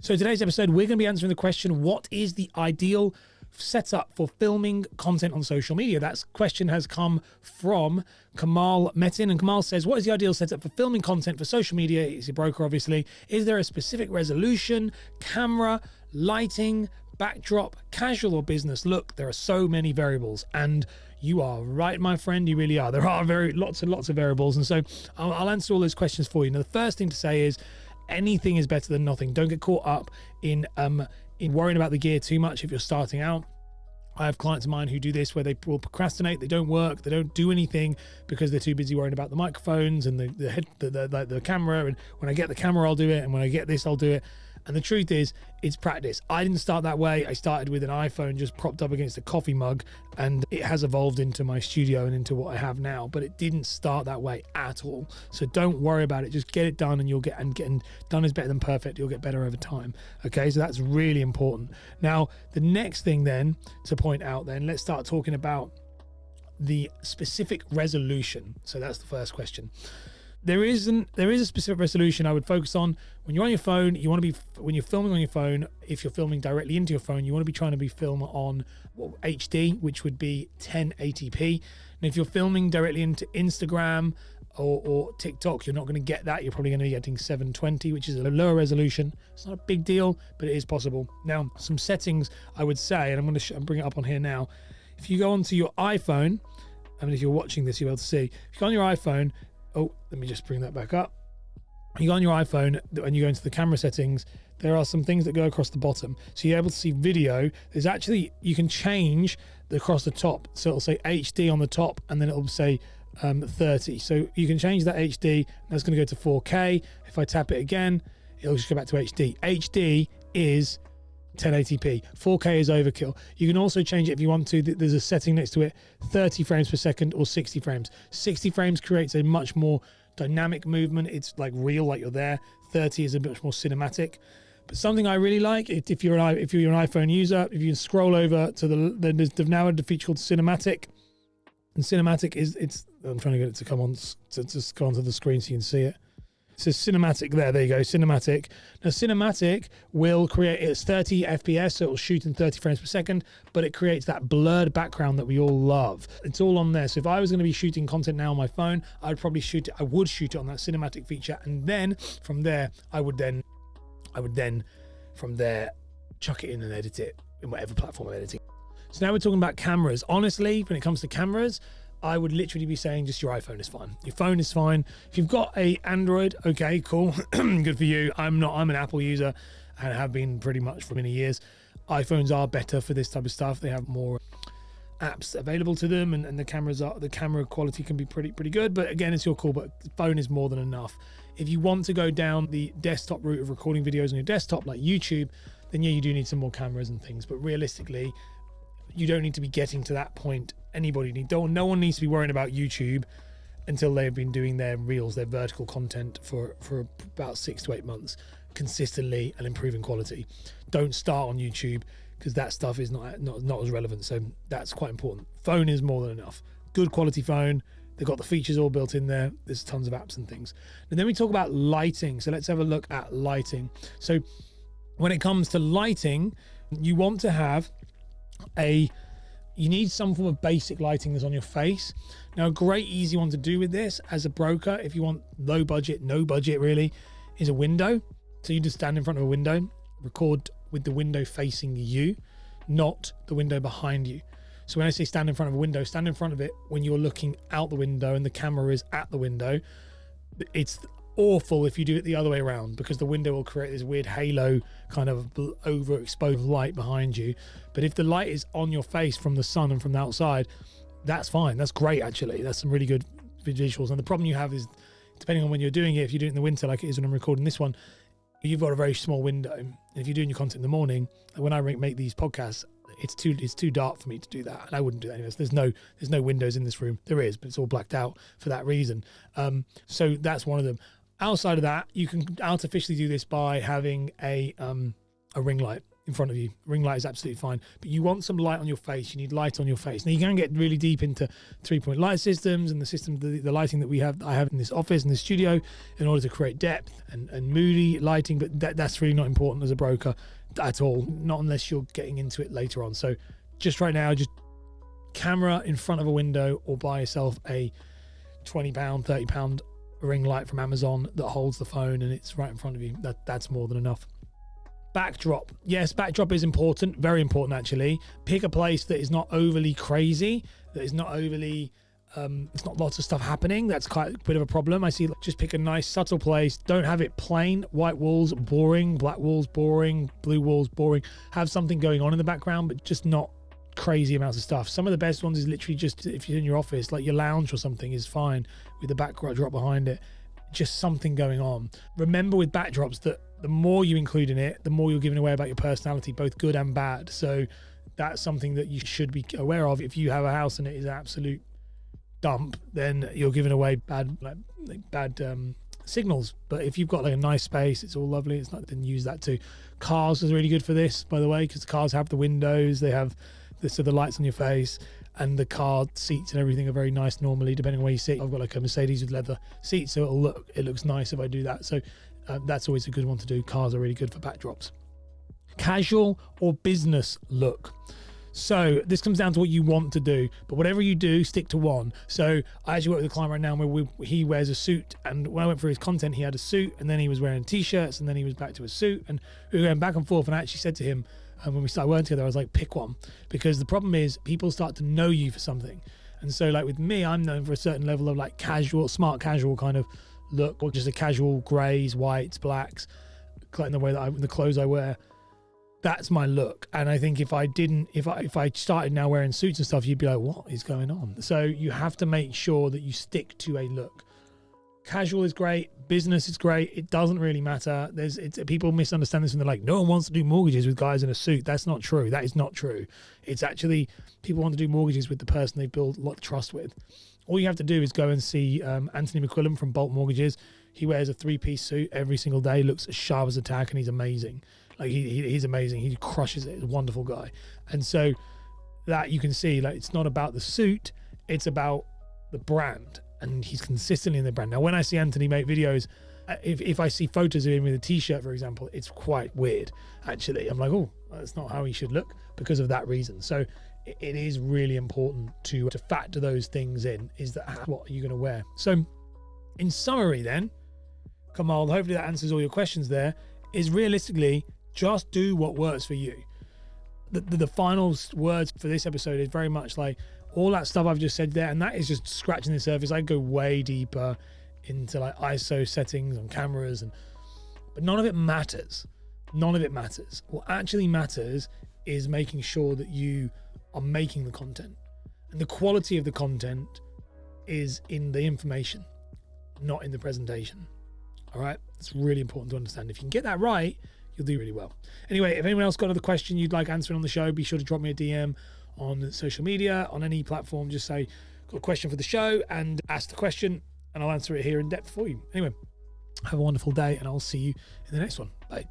So today's episode, we're going to be answering the question, what is the ideal setup for filming content on social media? That question has come from Kamal Metin, and Kamal says, what is the ideal setup for filming content for social media? He's a broker, obviously. Is there a specific resolution, camera, lighting, backdrop, casual or business look? There are so many variables, and you are right, my friend, you really are. There are lots and lots of variables, and so I'll answer all those questions for you. Now, the first thing to say is anything is better than nothing. Don't get caught up in worrying about the gear too much if you're starting out. I have clients of mine who do this where they will procrastinate, they don't work, they don't do anything because they're too busy worrying about the microphones and the camera, and when I get the camera I'll do it, and when I get this I'll do it. And the truth is, it's practice. I didn't start that way. I started with an iPhone just propped up against a coffee mug, and it has evolved into my studio and into what I have now, but it didn't start that way at all. So don't worry about it. Just get it done, and you'll getting done is better than perfect. You'll get better over time. Okay, so that's really important. Now, the next thing then to point out, then let's start talking about the specific resolution. So that's the first question. There is a specific resolution I would focus on. When you're on your phone, you want to be, when you're filming on your phone, if you're filming directly into your phone, you want to be trying to be film on HD, which would be 1080p. And if you're filming directly into Instagram or TikTok, you're not going to get that. You're probably going to be getting 720, which is a lower resolution. It's not a big deal, but it is possible. Now, some settings I would say, and I'm going to bring it up on here now. If you go onto your iPhone, I mean, if you're watching this, you'll be able to see. If you go on your iPhone, oh, let me just bring that back up. You go on your iPhone and you go into the camera settings, there are some things that go across the bottom. So you're able to see video. There's actually, you can change across the top. So it'll say HD on the top, and then it'll say 30. So you can change that HD. That's going to go to 4K. If I tap it again, it'll just go back to HD. HD is 1080p. 4K is overkill. You can also change it if you want to. There's a setting next to it, 30 frames per second or 60 frames. 60 frames creates a much more dynamic movement. It's like real, like you're there. 30 is a much more cinematic. But something I really like, if you're an iPhone user, if you can scroll over to they've now added a feature called cinematic. And cinematic I'm trying to get it to come on, to just go onto the screen so you can see it. It says cinematic there you go, cinematic. Now cinematic will create, it's 30 FPS, so it will shoot in 30 frames per second, but it creates that blurred background that we all love. It's all on there. So if I was going to be shooting content now on my phone, I would shoot it on that cinematic feature, and then from there, I would then from there chuck it in and edit it in whatever platform I'm editing. So now we're talking about cameras. Honestly, when it comes to cameras, I would literally be saying just your iPhone is fine. Your phone is fine. If you've got a Android, okay, cool. Good for you. I'm an Apple user and have been pretty much for many years. iPhones are better for this type of stuff. They have more apps available to them, and the camera quality can be pretty good. But again, it's your call, but the phone is more than enough. If you want to go down the desktop route of recording videos on your desktop like YouTube, then yeah, you do need some more cameras and things. But realistically, you don't need to be getting to that point. No one needs to be worrying about YouTube until they've been doing their reels, their vertical content for about 6 to 8 months consistently and improving quality. Don't start on YouTube because that stuff is not as relevant. So that's quite important. Phone is more than enough. Good quality phone. They've got the features all built in there. There's tons of apps and things. And then we talk about lighting. So let's have a look at lighting. So when it comes to lighting, you want to have you need some form of basic lighting that's on your face. Now, a great easy one to do with this as a broker, if you want low budget, no budget really, is a window. So you just stand in front of a window, record with the window facing you, not the window behind you. So when I say stand in front of a window, stand in front of it when you're looking out the window and the camera is at the window. It's awful if you do it the other way around, because the window will create this weird halo kind of overexposed light behind you. But if the light is on your face from the sun and from the outside, that's fine. That's great, actually. That's some really good visuals. And the problem you have is, depending on when you're doing it, if you do it in the winter like it is when I'm recording this one, you've got a very small window. And if you're doing your content in the morning, when I make these podcasts, it's too dark for me to do that, and I wouldn't do that anyways. There's no windows in this room. There is, but it's all blacked out for that reason. So that's one of them. Outside of that, you can artificially do this by having a ring light. in front of you. Ring light is absolutely fine, but you want some light on your face. You need light on your face. Now you can get really deep into 3-point light systems and the lighting that I have in this office, in this studio, in order to create depth and moody lighting, but that's really not important as a broker at all, not unless you're getting into it later on. So just right now, just camera in front of a window, or buy yourself a £20, £30 ring light from Amazon that holds the phone and it's right in front of you. That's more than enough. Backdrop. Yes, backdrop is important, very important actually. Pick a place that is not overly crazy, that is not overly it's not lots of stuff happening. That's quite a bit of a problem. I see. Just pick a nice subtle place. Don't have it plain. White walls, boring. Black walls, boring. Blue walls, boring. Have something going on in the background, but just not crazy amounts of stuff. Some of the best ones is literally just, if you're in your office, like your lounge or something is fine with the backdrop behind it. Just something going on. Remember with backdrops that the more you include in it, the more you're giving away about your personality, both good and bad. So that's something that you should be aware of. If you have a house and it is an absolute dump, then you're giving away bad signals. But if you've got like a nice space, it's all lovely, it's not, then use that too. Cars is really good for this, by the way, because the cars have the windows, they have the lights on your face, and the car seats and everything are very nice normally, depending on where you sit. I've got like a Mercedes with leather seats, so it looks nice if I do that. So that's always a good one to do. Cars are really good for backdrops. Casual or business look. So this comes down to what you want to do, but whatever you do, stick to one. So I actually work with a client right now where he wears a suit, and when I went through his content, he had a suit, and then he was wearing t-shirts, and then he was back to a suit, and we were going back and forth. And I actually said to him, when we started working together, I was like, pick one, because the problem is people start to know you for something. And so like with me, I'm known for a certain level of like casual, smart casual kind of look, or just a casual grays, whites, blacks, like in the way that the clothes I wear. That's my look. And I think if I started now wearing suits and stuff, you'd be like, what is going on? So you have to make sure that you stick to a look. Casual is great, business is great, it doesn't really matter. People misunderstand this and they're like, no one wants to do mortgages with guys in a suit. That's not true. That is not true. It's actually, people want to do mortgages with the person they build a lot of trust with. All you have to do is go and see Anthony McQuillan from Bolt Mortgages. He wears a 3-piece suit every single day, looks as sharp as a tack, and he's amazing. Like he's amazing. He crushes it. He's a wonderful guy. And so that you can see, like, it's not about the suit, it's about the brand. And he's consistently in the brand. Now, when I see Anthony make videos, if I see photos of him with a t-shirt, for example, it's quite weird, actually. I'm like, oh, that's not how he should look, because of that reason. So it is really important to factor those things in. Is that what are you going to wear? So in summary then, Kamal, hopefully that answers all your questions there, is realistically, just do what works for you. The final words for this episode is very much like all that stuff I've just said there, and that is just scratching the surface. I go way deeper into like ISO settings on cameras, but none of it matters. None of it matters. What actually matters is making sure that you are making the content, and the quality of the content is in the information, not in the presentation. All right, it's really important to understand. If you can get that right, you'll do really well. Anyway, if anyone else got another question you'd like answering on the show, be sure to drop me a DM on social media, on any platform. Just say, got a question for the show, and ask the question, and I'll answer it here in depth for you. Anyway, have a wonderful day, and I'll see you in the next one. Bye.